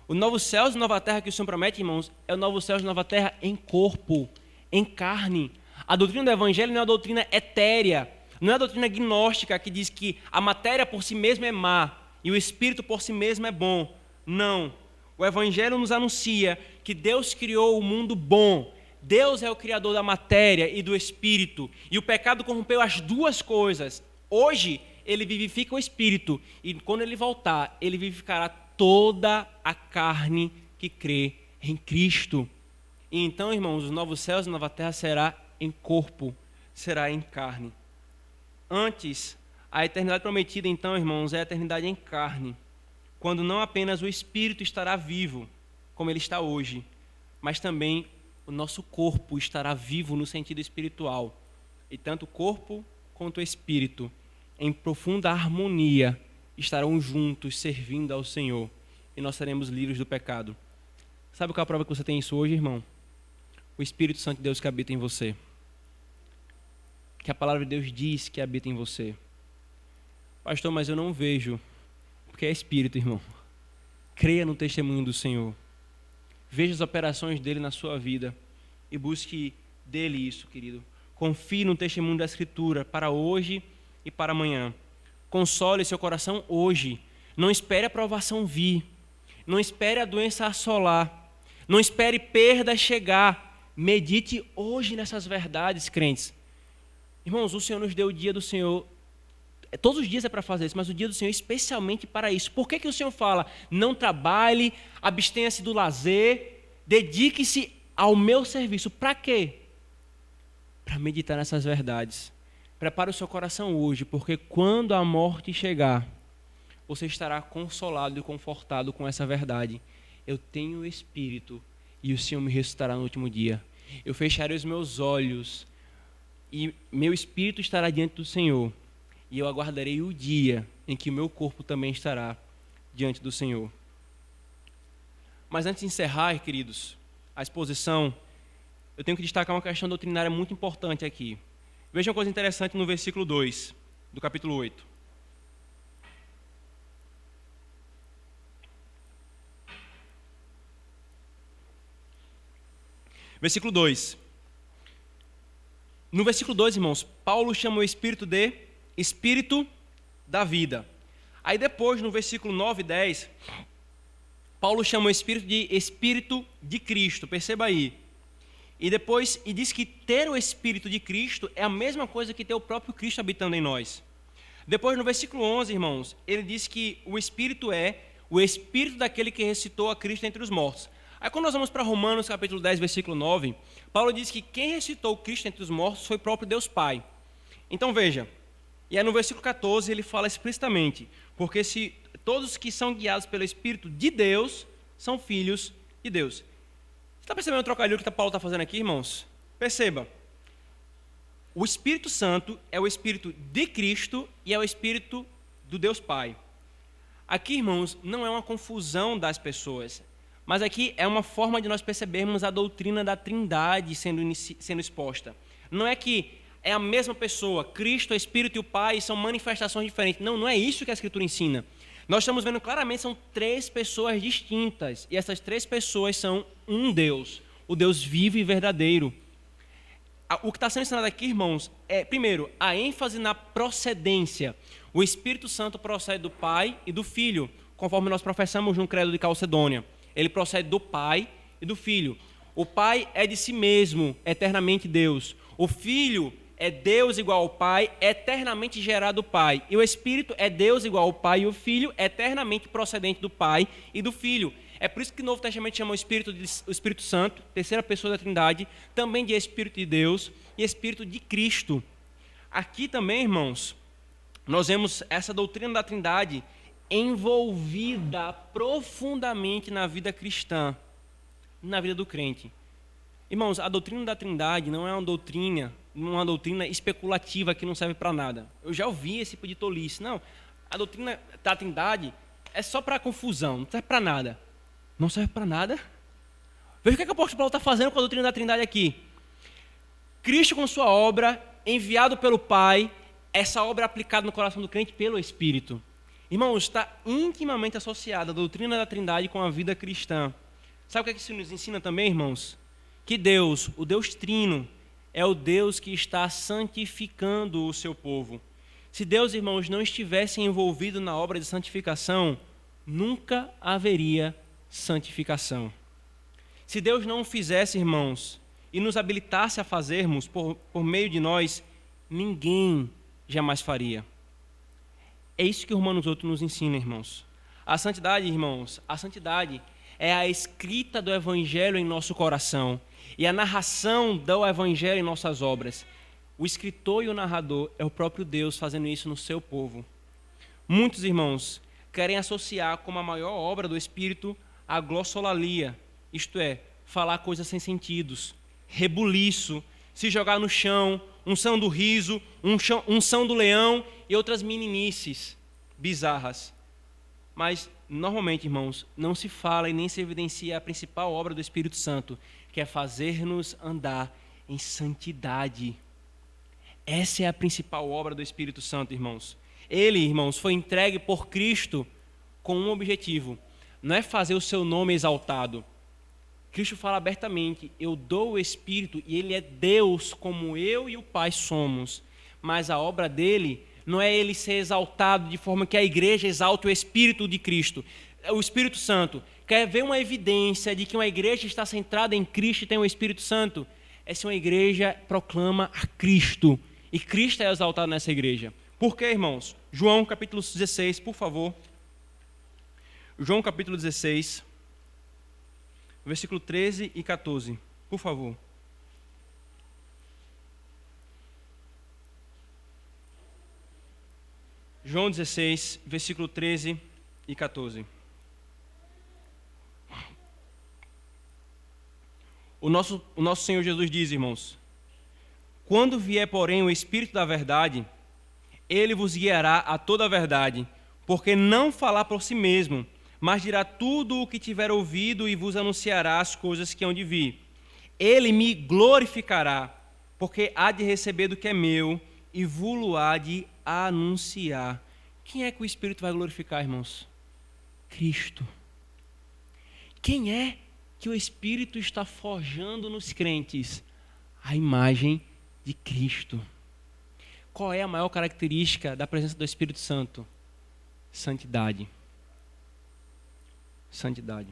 S1: O novo céus e nova terra que o Senhor promete, irmãos, é o novo céus e nova terra em corpo, em carne. A doutrina do Evangelho não é uma doutrina etérea, não é a doutrina gnóstica que diz que a matéria por si mesma é má e o espírito por si mesmo é bom. Não. O Evangelho nos anuncia que Deus criou o mundo bom. Deus é o criador da matéria e do espírito. E o pecado corrompeu as duas coisas. Hoje, ele vivifica o espírito. E quando ele voltar, ele vivificará toda a carne que crê em Cristo. E então, irmãos, os novos céus e a nova terra será em corpo, será em carne. Antes, a eternidade prometida, então, irmãos, é a eternidade em carne, quando não apenas o Espírito estará vivo, como ele está hoje, mas também o nosso corpo estará vivo no sentido espiritual. E tanto o corpo quanto o Espírito, em profunda harmonia, estarão juntos servindo ao Senhor, e nós seremos livres do pecado. Sabe qual é a prova que você tem isso hoje, irmão? O Espírito Santo de Deus que habita em você. Que a palavra de Deus diz que habita em você. Pastor, mas eu não vejo. Porque é Espírito, irmão. Creia no testemunho do Senhor. Veja as operações dele na sua vida. E busque dele isso, querido. Confie no testemunho da Escritura para hoje e para amanhã. Console seu coração hoje. Não espere a provação vir. Não espere a doença assolar. Não espere perda chegar. Medite hoje nessas verdades, crentes. Irmãos, o Senhor nos deu o dia do Senhor todos os dias é para fazer isso, mas o dia do Senhor é especialmente para isso. Por que o Senhor fala, não trabalhe, abstenha-se do lazer, dedique-se ao meu serviço? Para quê? Para meditar nessas verdades. Prepare o seu coração hoje, porque quando a morte chegar, você estará consolado e confortado com essa verdade. Eu tenho o Espírito e o Senhor me ressuscitará no último dia. Eu fecharei os meus olhos e meu Espírito estará diante do Senhor. E eu aguardarei o dia em que o meu corpo também estará diante do Senhor. Mas antes de encerrar, queridos, a exposição, eu tenho que destacar uma questão doutrinária muito importante aqui. Veja uma coisa interessante no versículo 2 do capítulo 8. Versículo 2. No versículo 2, irmãos, Paulo chama o Espírito de Espírito da vida. Aí depois, no versículo 9 e 10, Paulo chama o Espírito de Espírito de Cristo. Perceba aí. E depois, e diz que ter o Espírito de Cristo é a mesma coisa que ter o próprio Cristo habitando em nós. Depois, no versículo 11, irmãos, ele diz que o Espírito é o Espírito daquele que ressuscitou a Cristo entre os mortos. Aí quando nós vamos para Romanos, capítulo 10, versículo 9, Paulo diz que quem ressuscitou Cristo entre os mortos foi o próprio Deus Pai. Então veja, e aí no versículo 14 ele fala explicitamente, porque se todos que são guiados pelo Espírito de Deus são filhos de Deus. Você está percebendo o trocadilho que Paulo está fazendo aqui, irmãos? Perceba. O Espírito Santo é o Espírito de Cristo e é o Espírito do Deus Pai. Aqui, irmãos, não é uma confusão das pessoas, mas aqui é uma forma de nós percebermos a doutrina da Trindade sendo exposta. Não é que é a mesma pessoa, Cristo, o Espírito e o Pai são manifestações diferentes. Não, não é isso que a Escritura ensina. Nós estamos vendo claramente são três pessoas distintas, e essas três pessoas são um Deus, o Deus vivo e verdadeiro. O que está sendo ensinado aqui, irmãos, é, primeiro, a ênfase na procedência. O Espírito Santo procede do Pai e do Filho, conforme nós professamos no Credo de Calcedônia. Ele procede do Pai e do Filho. O Pai é de si mesmo, eternamente Deus. O Filho é Deus igual ao Pai, eternamente gerado do Pai. E o Espírito é Deus igual ao Pai e o Filho, eternamente procedente do Pai e do Filho. É por isso que o Novo Testamento chama o Espírito Santo, terceira pessoa da Trindade, também de Espírito de Deus e Espírito de Cristo. Aqui também, irmãos, nós vemos essa doutrina da Trindade envolvida profundamente na vida cristã, na vida do crente. Irmãos, a doutrina da Trindade não é uma doutrina especulativa que não serve para nada. Eu já ouvi esse tipo de tolice. Não, a doutrina da Trindade é só para confusão, não serve para nada. Não serve para nada? Veja o que o apóstolo Paulo está fazendo com a doutrina da Trindade aqui. Cristo com sua obra, enviado pelo Pai, essa obra é aplicada no coração do crente pelo Espírito. Irmãos, está intimamente associada a doutrina da Trindade com a vida cristã. Sabe o que isso nos ensina também, irmãos? Que Deus, o Deus Trino, é o Deus que está santificando o seu povo. Se Deus, irmãos, não estivesse envolvido na obra de santificação, nunca haveria santificação. Se Deus não o fizesse, irmãos, e nos habilitasse a fazermos por meio de nós, ninguém jamais faria. É isso que o Romanos 8 nos ensina, irmãos. A santidade, irmãos, a santidade é a escrita do Evangelho em nosso coração e a narração do Evangelho em nossas obras. O escritor e o narrador é o próprio Deus fazendo isso no seu povo. Muitos irmãos querem associar como a maior obra do Espírito a glossolalia, isto é, falar coisas sem sentidos, rebuliço, se jogar no chão, unção do riso, unção do leão e outras meninices bizarras. Mas, normalmente, irmãos, não se fala e nem se evidencia a principal obra do Espírito Santo, que é fazer-nos andar em santidade. Essa é a principal obra do Espírito Santo, irmãos. Ele, irmãos, foi entregue por Cristo com um objetivo. Não é fazer o seu nome exaltado. Cristo fala abertamente, eu dou o Espírito e Ele é Deus como eu e o Pai somos. Mas a obra dele não é Ele ser exaltado de forma que a igreja exalte o Espírito de Cristo. O Espírito Santo quer ver uma evidência de que uma igreja está centrada em Cristo e tem o Espírito Santo. É se uma igreja proclama a Cristo. E Cristo é exaltado nessa igreja. Por quê, irmãos? João capítulo 16, por favor. João capítulo 16, versículo 13 e 14, por favor. João 16, versículo 13 e 14. O nosso Senhor Jesus diz, irmãos: quando vier, porém, o Espírito da verdade, ele vos guiará a toda a verdade, porque não falar por si mesmo, mas dirá tudo o que tiver ouvido e vos anunciará as coisas que hão de vir. Ele me glorificará, porque há de receber do que é meu e vos-lo há de anunciar. Quem é que o Espírito vai glorificar, irmãos? Cristo. Quem é que o Espírito está forjando nos crentes? A imagem de Cristo. Qual é a maior característica da presença do Espírito Santo? Santidade. Santidade.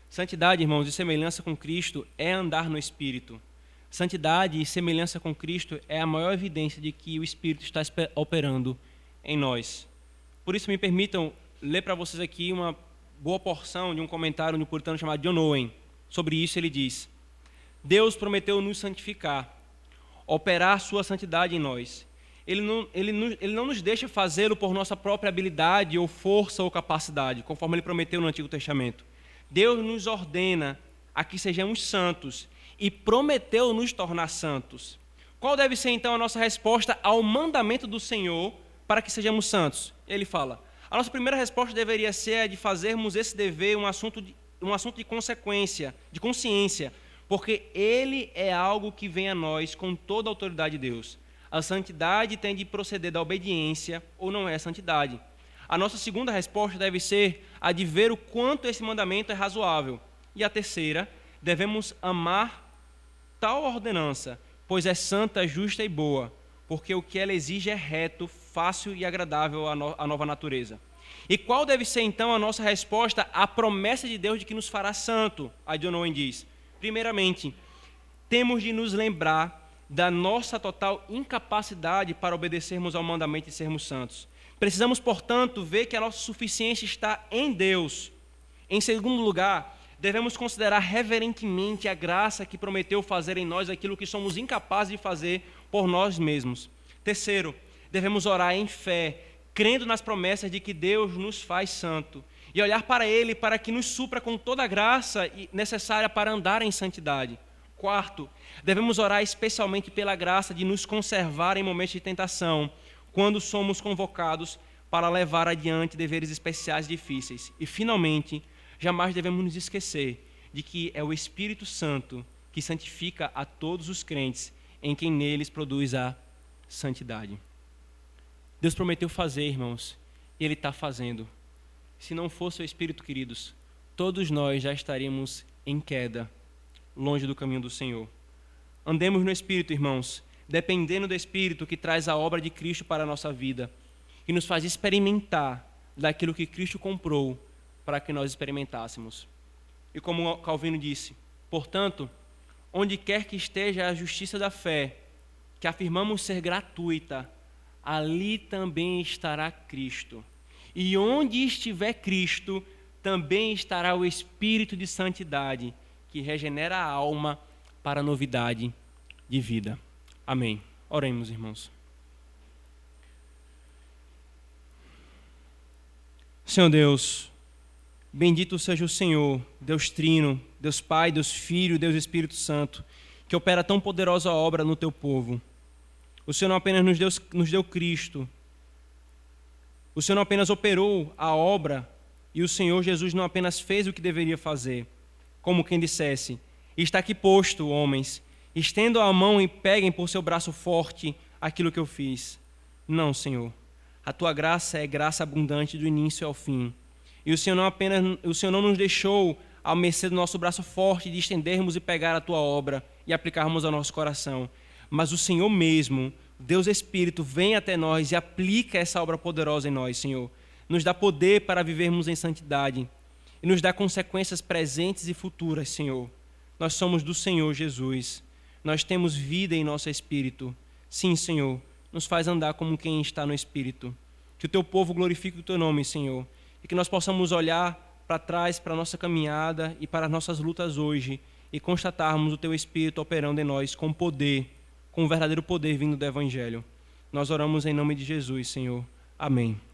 S1: Santidade, irmãos, e semelhança com Cristo é andar no Espírito. Santidade e semelhança com Cristo é a maior evidência de que o Espírito está operando em nós. Por isso, me permitam ler para vocês aqui uma boa porção de um comentário de um puritano chamado John Owen. Sobre isso ele diz: Deus prometeu nos santificar, operar sua santidade em nós. Ele não nos deixa fazê-lo por nossa própria habilidade ou força ou capacidade, conforme ele prometeu no Antigo Testamento. Deus nos ordena a que sejamos santos e prometeu nos tornar santos. Qual deve ser então a nossa resposta ao mandamento do Senhor para que sejamos santos? Ele fala: a nossa primeira resposta deveria ser a de fazermos esse dever um assunto de consequência, de consciência, porque ele é algo que vem a nós com toda a autoridade de Deus. A santidade tem de proceder da obediência ou não é santidade. A nossa segunda resposta deve ser a de ver o quanto esse mandamento é razoável. E a terceira, devemos amar tal ordenança, pois é santa, justa e boa, porque o que ela exige é reto, fácil e agradável à nova natureza. E qual deve ser então a nossa resposta à promessa de Deus de que nos fará santo? A John Owen diz: primeiramente, temos de nos lembrar da nossa total incapacidade para obedecermos ao mandamento e sermos santos. Precisamos, portanto, ver que a nossa suficiência está em Deus. Em segundo lugar, devemos considerar reverentemente a graça que prometeu fazer em nós aquilo que somos incapazes de fazer por nós mesmos. Terceiro, devemos orar em fé, crendo nas promessas de que Deus nos faz santo, e olhar para Ele para que nos supra com toda a graça necessária para andar em santidade. Quarto, devemos orar especialmente pela graça de nos conservar em momentos de tentação, quando somos convocados para levar adiante deveres especiais difíceis. E, finalmente, jamais devemos nos esquecer de que é o Espírito Santo que santifica a todos os crentes, em quem neles produz a santidade. Deus prometeu fazer, irmãos, e Ele está fazendo. Se não fosse o Espírito, queridos, todos nós já estaríamos em queda, longe do caminho do Senhor. Andemos no Espírito, irmãos, dependendo do Espírito que traz a obra de Cristo para a nossa vida e nos faz experimentar daquilo que Cristo comprou para que nós experimentássemos. E como Calvino disse, portanto, onde quer que esteja a justiça da fé, que afirmamos ser gratuita, ali também estará Cristo. E onde estiver Cristo, também estará o Espírito de santidade, que regenera a alma para a novidade de vida. Amém. Oremos, irmãos. Senhor Deus, bendito seja o Senhor, Deus Trino, Deus Pai, Deus Filho, Deus Espírito Santo, que opera tão poderosa obra no teu povo. O Senhor não apenas nos deu Cristo, o Senhor não apenas operou a obra, e o Senhor Jesus não apenas fez o que deveria fazer, como quem dissesse: está aqui posto, homens, estendam a mão e peguem por seu braço forte aquilo que eu fiz. Não, Senhor. A tua graça é graça abundante do início ao fim. E o Senhor não nos deixou à mercê do nosso braço forte de estendermos e pegar a tua obra e aplicarmos ao nosso coração. Mas o Senhor mesmo, Deus Espírito, vem até nós e aplica essa obra poderosa em nós, Senhor. Nos dá poder para vivermos em santidade e nos dá consequências presentes e futuras, Senhor. Nós somos do Senhor Jesus. Nós temos vida em nosso espírito. Sim, Senhor, nos faz andar como quem está no Espírito. Que o teu povo glorifique o teu nome, Senhor, e que nós possamos olhar para trás, para a nossa caminhada e para as nossas lutas hoje e constatarmos o teu Espírito operando em nós com poder, com o verdadeiro poder vindo do Evangelho. Nós oramos em nome de Jesus, Senhor. Amém.